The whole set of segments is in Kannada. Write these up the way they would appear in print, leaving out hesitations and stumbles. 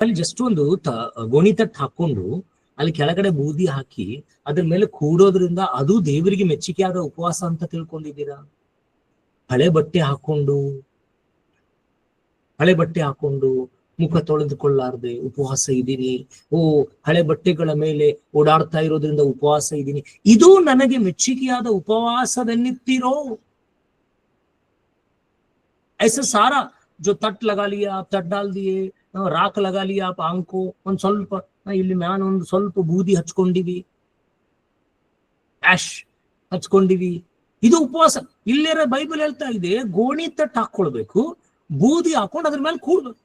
ಅಲ್ಲಿ ಜಸ್ಟ್ ಒಂದು ಗೋಣಿ ತಟ್ಟು ಹಾಕೊಂಡು ಅಲ್ಲಿ ಕೆಳಗಡೆ ಬೂದಿ ಹಾಕಿ ಅದ್ರ ಮೇಲೆ ಕೂಡೋದ್ರಿಂದ ಅದು ದೇವರಿಗೆ ಮೆಚ್ಚುಗೆಯಾದ ಉಪವಾಸ ಅಂತ ತಿಳ್ಕೊಂಡಿದ್ದೀರಾ? ಹಳೆ ಬಟ್ಟೆ ಹಾಕೊಂಡು ಮುಖ ತೊಳೆದುಕೊಳ್ಳಾರ್ದೆ ಉಪವಾಸ ಇದ್ದೀನಿ, ಹಳೆ ಬಟ್ಟೆಗಳ ಮೇಲೆ ಓಡಾಡ್ತಾ ಇರೋದ್ರಿಂದ ಉಪವಾಸ ಇದ್ದೀನಿ, ಇದು ನನಗೆ ಮೆಚ್ಚುಗೆಯಾದ ಉಪವಾಸವೆನ್ನುತ್ತೀರೋ? ऐसा सारा जो तट लगा लिया आप, तट डाल दिए, राख लगा लिया आप आंख को, ಒಂದ್ ಸ್ವಲ್ಪ ಇಲ್ಲಿ ಮ್ಯಾನ್ ಒಂದು ಸ್ವಲ್ಪ ಬೂದಿ ಹಚ್ಕೊಂಡಿವಿ, ಆಶ್ ಹಚ್ಕೊಂಡಿವಿ, ಇದು ಉಪವಾಸ? ಇಲ್ಲೇರ ಬೈಬಲ್ ಹೇಳ್ತಾ ಇದೆ ಗೋಣಿ ತಟ್ಟು ಹಾಕೊಳ್ಬೇಕು, ಬೂದಿ ಹಾಕೊಂಡು ಅದ್ರ ಮೇಲೆ ಕೂಡ್ಬೇಕು.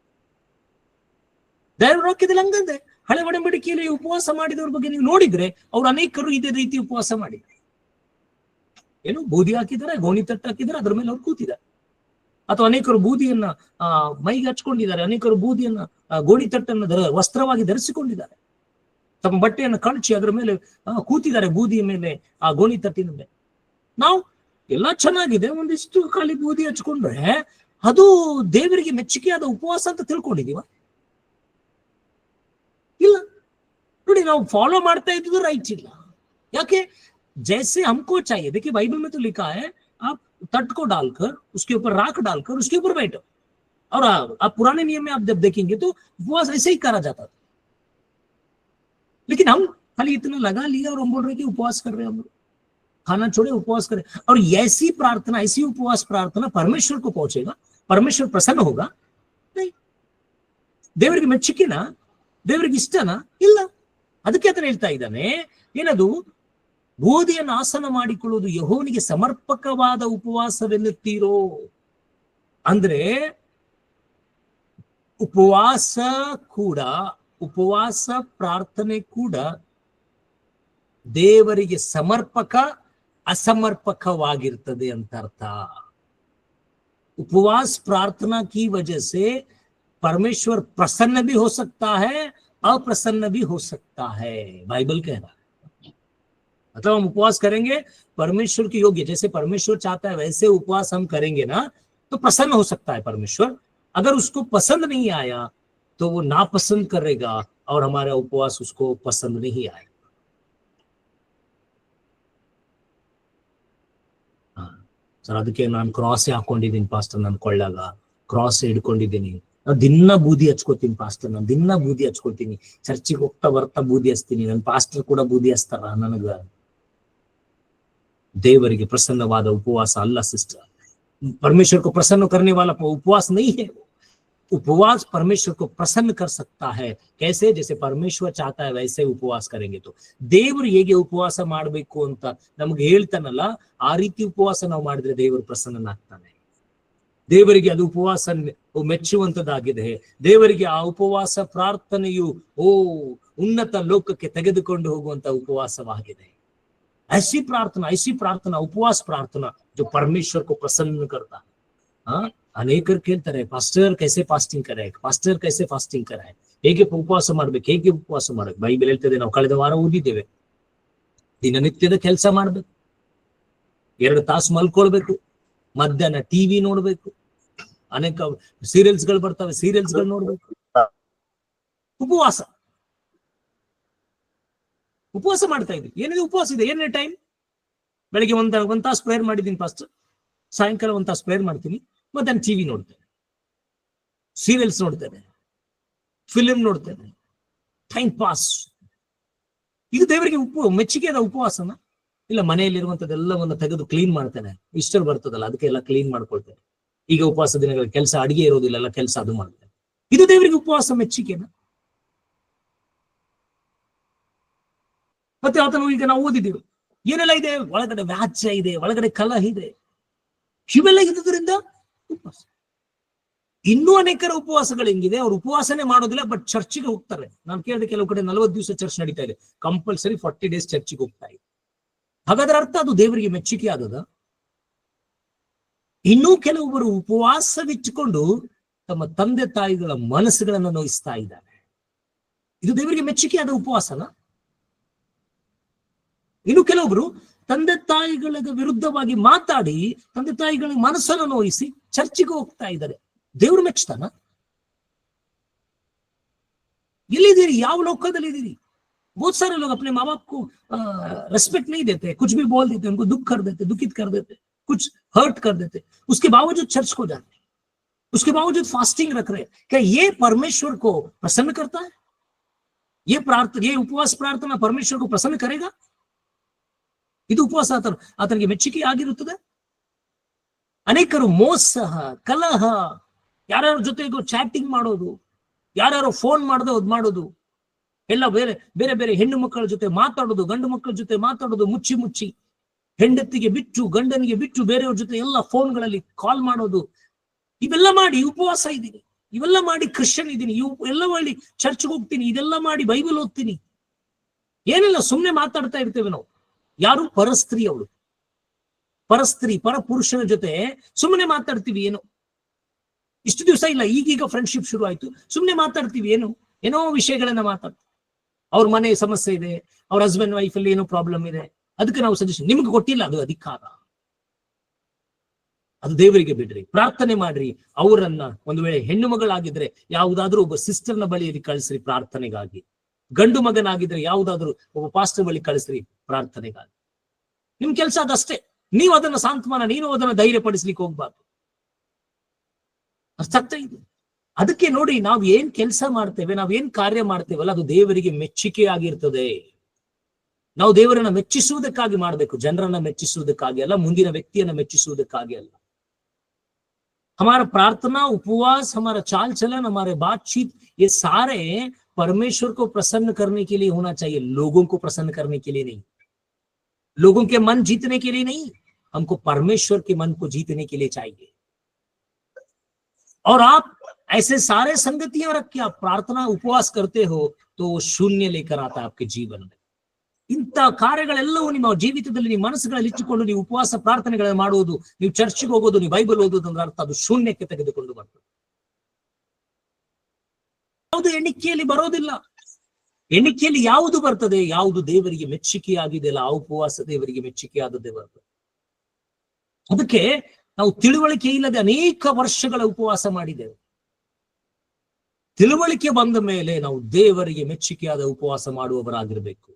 ದೇವ್ರ ಹಾಕಿದಲ್ಲಿ ಹಂಗಂದೆ. ಹಳೆ ಒಡಂಬಡಿಕೆಯಲ್ಲಿ ಉಪವಾಸ ಮಾಡಿದವ್ರ ಬಗ್ಗೆ ನೀವು ನೋಡಿದ್ರೆ ಅವ್ರು ಅನೇಕರು ಇದೇ ರೀತಿ ಉಪವಾಸ ಮಾಡಿದ್ರು. ಏನು ಬೂದಿ ಹಾಕಿದ್ದಾರೆ, ಗೋಣಿ ತಟ್ಟು ಹಾಕಿದ್ದಾರೆ, ಅದ್ರ ಮೇಲೆ ಅವ್ರು ಕೂತಿದ್ದಾರೆ. ಅಥವಾ ಅನೇಕರು ಬೂದಿಯನ್ನ ಮೈಗೆ ಹಚ್ಕೊಂಡಿದ್ದಾರೆ, ಅನೇಕರು ಬೂದಿಯನ್ನ ಗೋಣಿ ತಟ್ಟನ್ನು ವಸ್ತ್ರವಾಗಿ ಧರಿಸಿಕೊಂಡಿದ್ದಾರೆ, ತಮ್ಮ ಬಟ್ಟೆಯನ್ನು ಕಳಚಿ ಅದರ ಮೇಲೆ ಕೂತಿದ್ದಾರೆ, ಬೂದಿಯ ಮೇಲೆ, ಆ ಗೋಣಿ ತಟ್ಟಿನ ಮೇಲೆ. ನಾವು ಎಲ್ಲ ಚೆನ್ನಾಗಿದೆ, ಒಂದಿಷ್ಟು ಖಾಲಿ ಬೂದಿ ಹಚ್ಕೊಂಡ್ರೆ ಅದು ದೇವರಿಗೆ ಮೆಚ್ಚುಗೆಯಾದ ಉಪವಾಸ ಅಂತ ತಿಳ್ಕೊಂಡಿದೀವ? ಇಲ್ಲ ನೋಡಿ, ನಾವು ಫಾಲೋ ಮಾಡ್ತಾ ಇದ್ದು ರೈಟ್ ಇಲ್ಲ. ಯಾಕೆ? जैसे हमको चाहिए, देखिए बाइबल में तो लिखा है आप तट को डालकर उसके ऊपर राख डालकर उसके ऊपर बैठो, और आप पुराने नियम में आप जब देखेंगे तो उपवास ऐसे ही करा जाता था. लेकिन हम खाली इतना लगा लिया और हम बोल रहे कि उपवास कर रहे हैं, हम खाना छोड़े उपवास करें. और ऐसी प्रार्थना, ऐसी उपवास प्रार्थना परमेश्वर को पहुंचेगा? परमेश्वर प्रसन्न होगा? नहीं. ದೇವರಿಗೆ ಮೆಚ್ಚುಗೆನಾ? ದೇವರಿಗೆ ಇಷ್ಟನಾ? ಇಲ್ಲ. ಅದಕ್ಕೆ ಆತನ ಹೇಳ್ತಾ ಇದ್ದಾನೆ, ಏನದು? ಬೂದಿಯನ್ನು ಆಸನ ಮಾಡಿಕೊಳ್ಳುವುದು ಯೆಹೋವನಿಗೆ ಸಮರ್ಪಕವಾದ ಉಪವಾಸವೆನ್ನುತ್ತೀರೋ? ಅಂದ್ರೆ ಉಪವಾಸ ಪ್ರಾರ್ಥನೆ ಕೂಡ ದೇವರಿಗೆ ಸಮರ್ಪಕ असमर्पकವಾಗಿರ್ತದೆ ಅಂತ ಅರ್ಥ. उपवास प्रार्थना की वजह से परमेश्वर प्रसन्न भी हो सकता है, अप्रसन्न भी हो सकता है, बाइबल कह रहा है. मतलब हम उपवास करेंगे परमेश्वर के योग्य, जैसे परमेश्वर चाहता है वैसे उपवास हम करेंगे ना, तो प्रसन्न हो सकता है परमेश्वर. अगर उसको पसंद नहीं आया तो वो नापसंद करेगा और हमारा उपवास उसको पसंद नहीं आएगा. ಸರ್, ಅದಕ್ಕೆ ನಾನು ಕ್ರಾಸ್ ಹಾಕೊಂಡಿದ್ದೀನಿ ಪಾಸ್ಟರ್, ನಾನು ಕೊಳ್ಳಾಗ ಕ್ರಾಸ್ ಹಿಡ್ಕೊಂಡಿದ್ದೀನಿ, ದಿನ ಬೂದಿ ಹಚ್ಕೋತೀನಿ ಪಾಸ್ಟರ್, ನಾನು ದಿನ ಬೂದಿ ಹಚ್ಕೋತೀನಿ, ಚರ್ಚಿಗೆ ಹೋಗ್ತಾ ಬರ್ತಾ ಬೂದಿ ಹಚ್ತೀನಿ, ನನ್ನ ಪಾಸ್ಟರ್ ಕೂಡ ಬೂದಿ ಹಚ್ತಾರ. ನನಗ ದೇವರಿಗೆ ಪ್ರಸನ್ನವಾದ ಉಪವಾಸ ಅಲ್ಲ ಸಿಸ್ಟರ್. परमेश्वर को प्रसन्न करने वाला उपवास नहीं है. उपवास परमेश्वर को प्रसन्न कर सकता है. कैसे? जैसे परमेश्वर चाहता है वैसे उपवास करेंगे. तो ದೇವರು ಹೇಗೆ ಉಪವಾಸ ಮಾಡಬೇಕು ಅಂತ ನಮ್ಗೆ ಹೇಳ್ತಾನಲ್ಲ, ಆ ರೀತಿ ಉಪವಾಸ ನಾವು ಮಾಡಿದ್ರೆ ದೇವರು ಪ್ರಸನ್ನನಾಗ್ತಾನೆ. ದೇವರಿಗೆ ಅದು ಉಪವಾಸ ಮೆಚ್ಚುವಂತದ್ದಾಗಿದೆ. ದೇವರಿಗೆ ಆ ಉಪವಾಸ ಪ್ರಾರ್ಥನೆಯು ಉನ್ನತ ಲೋಕಕ್ಕೆ ತೆಗೆದುಕೊಂಡು ಹೋಗುವಂತ ಉಪವಾಸವಾಗಿದೆ. ऐसी प्रार्थना उपवास प्रार्थना जो परमेश्वर को प्रसन्न करता. ಅನೇಕರು ಕೇಳ್ತಾರೆ, ಪಾಸ್ಟರ್ कैसे फास्टिंग कराए, ಪಾಸ್ಟರ್ कैसे फास्टिंग कराए, ಹೇಗೆ ಉಪವಾಸ ಮಾಡ್ಬೇಕು, ಹೇಗೆ ಉಪವಾಸ ಮಾಡ್ಬೇಕು? ಬೈಬಲ್ ಹೇಳ್ತದೆ, ನಾವು ಕಳೆದ ವಾರ ಓದಿದ್ದೇವೆ, ದಿನನಿತ್ಯದ ಕೆಲಸ ಮಾಡ್ಬೇಕು, 2 ತಾಸು ಮಲ್ಕೊಳ್ಬೇಕು, ಮಧ್ಯಾಹ್ನ ಟಿವಿ ನೋಡ್ಬೇಕು, ಅನೇಕ ಸೀರಿಯಲ್ಸ್ಗಳು ಬರ್ತವೆ, ಸೀರಿಯಲ್ಸ್ಗಳು ನೋಡ್ಬೇಕು. ಉಪವಾಸ ಮಾಡ್ತಾ ಇದ್ವಿ. ಏನಿದೆ ಉಪವಾಸ ಇದೆ? ಏನೇ ಟೈಮ್? ಬೆಳಿಗ್ಗೆ ಒಂದ್ ತಾಸು ಪ್ರೇಯರ್ ಮಾಡಿದ್ದೀನಿ ಪಾಸ್ಟರ್, ಸಾಯಂಕಾಲ 1 ತಾಸು ಪ್ರೇಯರ್ ಮಾಡ್ತೀನಿ, ಮತ್ತೆ ನಾನು ಟಿವಿ ನೋಡ್ತೇನೆ, ಸೀರಿಯಲ್ಸ್ ನೋಡ್ತೇನೆ, ಫಿಲ್ಮ್ ನೋಡ್ತೇನೆ, ಟೈಮ್ ಪಾಸ್. ಇದು ದೇವರಿಗೆ ಮೆಚ್ಚುಗೆಯಾದ ಉಪವಾಸನ? ಇಲ್ಲ. ಮನೆಯಲ್ಲಿರುವಂತದ್ದೆಲ್ಲವನ್ನು ತೆಗೆದು ಕ್ಲೀನ್ ಮಾಡ್ತೇನೆ, ಇಷ್ಟರು ಬರ್ತದಲ್ಲ ಅದಕ್ಕೆಲ್ಲ ಕ್ಲೀನ್ ಮಾಡ್ಕೊಳ್ತೇನೆ. ಈಗ ಉಪವಾಸ ದಿನಗಳ ಕೆಲಸ, ಅಡಿಗೆ ಇರೋದಿಲ್ಲ, ಎಲ್ಲ ಕೆಲಸ ಅದು ಮಾಡ್ತೇನೆ. ಇದು ದೇವರಿಗೆ ಉಪವಾಸ ಮೆಚ್ಚುಗೆನ? ಮತ್ತೆ ಆತನು ಈಗ ನಾವು ಓದಿದ್ದೀವಿ, ಏನೆಲ್ಲ ಇದೆ ಒಳಗಡೆ? ವ್ಯಾಜ್ಯ ಇದೆ, ಒಳಗಡೆ ಕಲಹ ಇದೆ, ಇವೆಲ್ಲ ಇದ್ದುದರಿಂದ ಉಪವಾಸ. ಇನ್ನೂ ಅನೇಕರ ಉಪವಾಸಗಳು ಹೆಂಗಿದೆ, ಅವ್ರು ಉಪವಾಸನೆ ಮಾಡೋದಿಲ್ಲ, ಬಟ್ ಚರ್ಚಿಗೆ ಹೋಗ್ತಾರೆ. ನಾನು ಕೇಳಿದೆ, ಕೆಲವು ಕಡೆ 40 ದಿವಸ ಚರ್ಚ್ ನಡೀತಾ ಇದೆ, ಕಂಪಲ್ಸರಿ 40 ಡೇಸ್ ಚರ್ಚಿಗೆ ಹೋಗ್ತಾ ಇದೆ. ಹಾಗಾದ್ರೆ ಅರ್ಥ ಅದು ದೇವರಿಗೆ ಮೆಚ್ಚುಗೆ ಆದದ? ಇನ್ನೂ ಕೆಲವೊಬ್ಬರು ಉಪವಾಸವಿಟ್ಟುಕೊಂಡು ತಮ್ಮ ತಂದೆ ತಾಯಿಗಳ ಮನಸ್ಸುಗಳನ್ನು ನೋಯಿಸ್ತಾ ಇದ್ದಾರೆ. ಇದು ದೇವರಿಗೆ ಮೆಚ್ಚುಗೆ ಆದ ಉಪವಾಸನ? ಇನ್ನು ಕೆಲವೊಬ್ರು ತಂದೆ ತಾಯಿಗಳ ವಿರುದ್ಧವಾಗಿ ಮಾತಾಡಿ ತಂದೆ ತಾಯಿಗಳ ಮನಸ್ಸನ್ನು ನೋಯಿಸಿ ಚರ್ಚಿಗೆ ಹೋಗ್ತಾ ಇದ್ದಾರೆ. ದೇವರು ಮೆಚ್ಚುತ್ತಾನ? ಎಲ್ಲಿದ್ದೀರಿ? ಯಾವ ಲೋಕದಲ್ಲಿ ಇದ್ದೀರಿ? बहुत सारे लोग अपने माँ बाप को रेस्पेक्ट नहीं देते, कुछ भी बोल देते, उनको दुख कर देते, दुखित कर देते, कुछ हर्ट कर देते, उसके बावजूद चर्च को जाते, उसके बावजूद फास्टिंग रख रहे। क्या ये परमेश्वर को प्रसन्न करता है? ये उपवास प्रार्थना परमेश्वर को प्रसन्न करेगा? ಇದು ಉಪವಾಸ ಆತನಿಗೆ ಮೆಚ್ಚುಗೆ ಆಗಿರುತ್ತದೆ? ಅನೇಕರು ಮೋಸ, ಕಲಹ, ಯಾರ್ಯಾರ ಜೊತೆಗೂ ಚಾಟಿಂಗ್ ಮಾಡೋದು, ಯಾರ್ಯಾರೋ ಫೋನ್ ಮಾಡೋದು, ಎಲ್ಲ ಬೇರೆ ಬೇರೆ ಬೇರೆ ಹೆಣ್ಣು ಮಕ್ಕಳ ಜೊತೆ ಮಾತಾಡೋದು, ಗಂಡು ಮಕ್ಕಳ ಜೊತೆ ಮಾತಾಡೋದು, ಮುಚ್ಚಿ ಮುಚ್ಚಿ, ಹೆಂಡತಿಗೆ ಬಿಟ್ಟು ಗಂಡನಿಗೆ ಬಿಟ್ಟು ಬೇರೆಯವ್ರ ಜೊತೆ ಎಲ್ಲ ಫೋನ್ಗಳಲ್ಲಿ ಕಾಲ್ ಮಾಡೋದು, ಇವೆಲ್ಲ ಮಾಡಿ ಉಪವಾಸ ಇದ್ದೀನಿ, ಇವೆಲ್ಲ ಮಾಡಿ ಕ್ರಿಶ್ಚಿಯನ್ ಇದ್ದೀನಿ, ಎಲ್ಲ ಮಾಡಿ ಚರ್ಚ್ಗೆ ಹೋಗ್ತೀನಿ, ಇದೆಲ್ಲ ಮಾಡಿ ಬೈಬಲ್ ಓದ್ತೀನಿ, ಏನಿಲ್ಲ ಸುಮ್ಮನೆ ಮಾತಾಡ್ತಾ ಇರ್ತೇವೆ ನಾವು. ಯಾರು? ಪರಸ್ತ್ರೀ. ಅವಳು ಪರಸ್ತ್ರೀ, ಪರ ಪುರುಷನ ಜೊತೆ ಸುಮ್ಮನೆ ಮಾತಾಡ್ತೀವಿ. ಏನು ಇಷ್ಟು ದಿವಸ ಇಲ್ಲ, ಈಗೀಗ ಫ್ರೆಂಡ್ಶಿಪ್ ಶುರು ಆಯ್ತು, ಸುಮ್ಮನೆ ಮಾತಾಡ್ತೀವಿ, ಏನೋ ವಿಷಯಗಳನ್ನ ಮಾತಾಡ್ತೀವಿ. ಅವ್ರ ಮನೆ ಸಮಸ್ಯೆ ಇದೆ, ಅವ್ರ ಹಸ್ಬೆಂಡ್ ವೈಫ್ ಅಲ್ಲಿ ಏನೋ ಪ್ರಾಬ್ಲಮ್ ಇದೆ, ಅದಕ್ಕೆ ನಾವು ಸಜೆಷನ್ ನಿಮ್ಗೆ ಕೊಟ್ಟಿಲ್ಲ, ಅದು ಅಧಿಕಾರ, ಅದು ದೇವರಿಗೆ ಬಿಡ್ರಿ, ಪ್ರಾರ್ಥನೆ ಮಾಡ್ರಿ. ಅವರನ್ನ ಒಂದು ವೇಳೆ ಹೆಣ್ಣು ಮಗಳಾಗಿದ್ರೆ ಯಾವುದಾದ್ರೂ ಒಬ್ಬ ಸಿಸ್ಟರ್ನ ಬಳಿಯಲ್ಲಿ ಕಳಿಸ್ರಿ ಪ್ರಾರ್ಥನೆಗಾಗಿ, ಗಂಡು ಮಗನಾಗಿದ್ರೆ ಯಾವುದಾದ್ರೂ ಒಬ್ಬ ಪಾಸ್ಟರ್ ಬಳಿ ಕಳಿಸ್ರಿ ಪ್ರಾರ್ಥನೆಗಾಗಿ. ನಿಮ್ ಕೆಲಸ ಅದಷ್ಟೇ. ನೀವು ಅದನ್ನ ಸಾಂತ್ವನ, ನೀನು ಅದನ್ನ ಧೈರ್ಯ ಪಡಿಸ್ಲಿಕ್ಕೆ ಹೋಗ್ಬಾರ್ದು. ಅರ್ಥ ಆಗ್ತಾ ಇದೆ? ಅದಕ್ಕೆ ನೋಡಿ, ನಾವು ಏನ್ ಕೆಲಸ ಮಾಡ್ತೇವೆ, ನಾವ್ ಏನ್ ಕಾರ್ಯ ಮಾಡ್ತೇವಲ್ಲ, ಅದು ದೇವರಿಗೆ ಮೆಚ್ಚುಗೆ ಆಗಿರ್ತದೆ. ನಾವು ದೇವರನ್ನ ಮೆಚ್ಚಿಸುವುದಕ್ಕಾಗಿ ಮಾಡ್ಬೇಕು, ಜನರನ್ನ ಮೆಚ್ಚಿಸುವುದಕ್ಕಾಗಿ ಅಲ್ಲ, ಮುಂದಿನ ವ್ಯಕ್ತಿಯನ್ನ ಮೆಚ್ಚಿಸುವುದಕ್ಕಾಗಿ ಅಲ್ಲ. हमारा प्रार्थना, उपवास, हमारा चाल चलन, हमारे बातचीत, ये सारे परमेश्वर को प्रसन्न करने के लिए होना चाहिए, लोगों को प्रसन्न करने के लिए नहीं, लोगों के मन जीतने के लिए नहीं, हमको परमेश्वर के मन को जीतने के लिए चाहिए। और आप ऐसे सारे संगतियां रख के आप प्रार्थना उपवास करते हो तो वो शून्य लेकर आता है आपके जीवन में। ಇಂಥ ಕಾರ್ಯಗಳೆಲ್ಲವೂ ನಿಮ್ಮ ಜೀವಿತದಲ್ಲಿ ನಿಮ್ಮ ಮನಸ್ಸುಗಳಲ್ಲಿ ಇಟ್ಟುಕೊಂಡು ನೀವು ಉಪವಾಸ ಪ್ರಾರ್ಥನೆಗಳನ್ನು ಮಾಡುವುದು, ನೀವು ಚರ್ಚ್ಗೆ ಹೋಗೋದು, ನೀವು ಬೈಬಲ್ ಓದೋದು ಅಂದ್ರೆ ಅರ್ಥ ಅದು ಶೂನ್ಯಕ್ಕೆ ತೆಗೆದುಕೊಂಡು ಬರ್ತದೆ. ಯಾವುದು ಎಣಿಕೆಯಲ್ಲಿ ಬರೋದಿಲ್ಲ. ಎಣಿಕೆಯಲ್ಲಿ ಯಾವುದು ಬರ್ತದೆ? ಯಾವುದು ದೇವರಿಗೆ ಮೆಚ್ಚುಗೆ ಆಗಿದೆಯಲ್ಲ ಆ ಉಪವಾಸ ದೇವರಿಗೆ ಮೆಚ್ಚುಗೆ ಆದದ್ದೇ ಬರ್ತದೆ. ಅದಕ್ಕೆ ನಾವು ತಿಳುವಳಿಕೆ ಇಲ್ಲದೆ ಅನೇಕ ವರ್ಷಗಳ ಉಪವಾಸ ಮಾಡಿದ್ದೇವೆ. ತಿಳುವಳಿಕೆ ಬಂದ ಮೇಲೆ ನಾವು ದೇವರಿಗೆ ಮೆಚ್ಚುಗೆಯಾದ ಉಪವಾಸ ಮಾಡುವವರಾಗಿರ್ಬೇಕು.